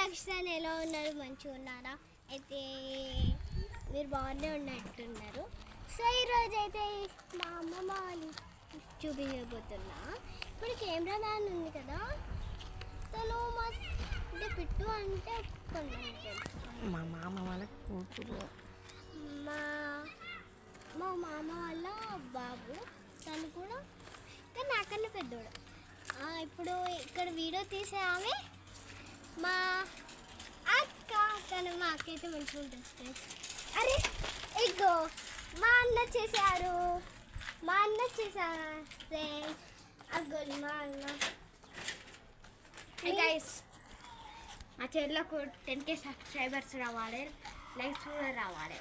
పాకిస్తాన్ ఎలా ఉన్నారు, మంచిగా ఉన్నారా? అయితే మీరు బాగానే ఉన్నట్టున్నారు. సో ఈరోజు అయితే మా అమ్మమ్మ వాళ్ళు చూపించబోతున్నా. ఇప్పుడు కెమెరా మ్యాన్ ఉంది కదా, తను మా అంటే పిట్టు అంటే మా మామ వాళ్ళ కూతురు, మా మా మామ వాళ్ళ బాబు. తను కూడా కానీ నాకన్నా పెద్దోడు. ఇప్పుడు ఇక్కడ వీడియో తీసే ఆమె మా అక్క. తను మా అక్క అయితే మంచిగా ఉంటుంది. అరే ఇగో మా అన్న చేశారు, మా అన్న చేశారు ఫ్రెండ్స్. అగ్గోని మా అన్న. గైస్, మా చెల్లకు 10K సబ్స్క్రైబర్స్ రావాలి, లైక్స్ కూడా రావాలి.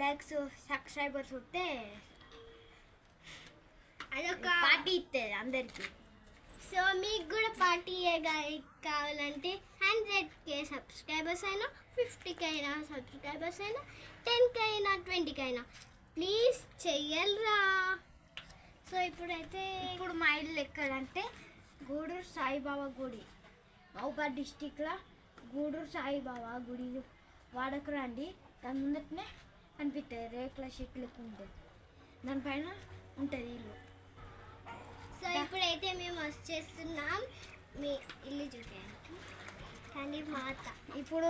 లైక్స్ సబ్స్క్రైబర్స్ వస్తే అదొక పార్టీ ఇస్తుంది అందరికి. సో మీకు కూడా పార్టీ కావాలంటే 100K సబ్స్క్రైబర్స్ అయినా, 50K అయినా సబ్స్క్రైబర్స్ అయినా, 10K అయినా, 20K అయినా ప్లీజ్ చెయ్యాలరా. సో ఇప్పుడు మా ఇల్లు ఎక్కడంటే గూడూరు సాయిబాబా గుడి, మహబూబాద్ డిస్టిక్లో గూడూరు సాయిబాబా గుడి వాడకు రండి. దాని ముందటనే కనిపిస్తుంది, రేకుల షెట్లు ఉంటుంది, దానిపైన ఉంటుంది ఇల్లు. సో ఇప్పుడైతే మేము వచ్చేస్తున్నాం మీ ఇల్లు చూపించడానికి. కానీ మాత ఇప్పుడు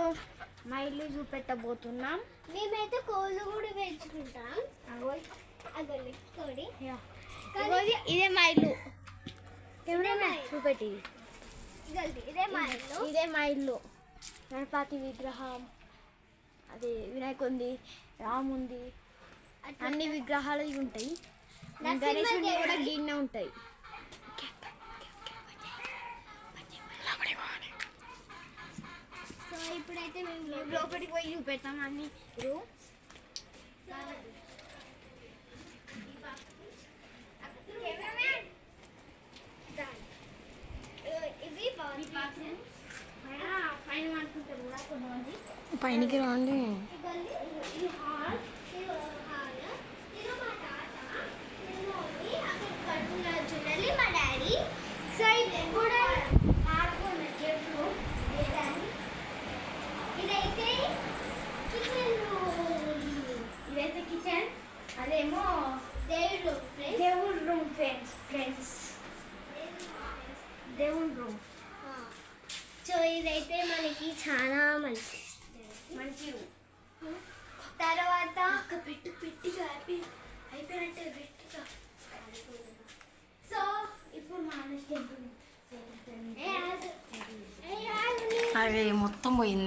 మా ఇల్లు చూపెట్టబోతున్నాం. మేమైతే కోళ్ళు కూడా పెంచుకుంటాం. అగోలి కోడి. ఇదే మా ఇల్లు, చూపెట్టి. ఇదే మా ఇల్లు. గణపతి విగ్రహం, అది వినాయకుంది, రాముంది, అన్ని విగ్రహాలు ఇవి ఉంటాయి. గణేశుడి కూడా గిన్నె ఉంటాయి. సో ఇప్పుడైతే మేము లోపలికి పోయి చూపెడతాం అన్ని రూమ్స్. పైనకి రండి. చూడాలి మా డాడీ. సో ఇది కూడా ఇదైతే కిచెన్ రూమ్. ఇదైతే కిచెన్, అదేమో దేవుడు రూమ్ ఫ్రెండ్స్ దేవుడు రూమ్. సో ఇదైతే మనకి చాలా మంచి తర్వాత పెట్టిగా అయిపోయినట్టే పెట్టిగా. సో ఇప్పుడు మా ఏ అవి మొత్తం పోయింది.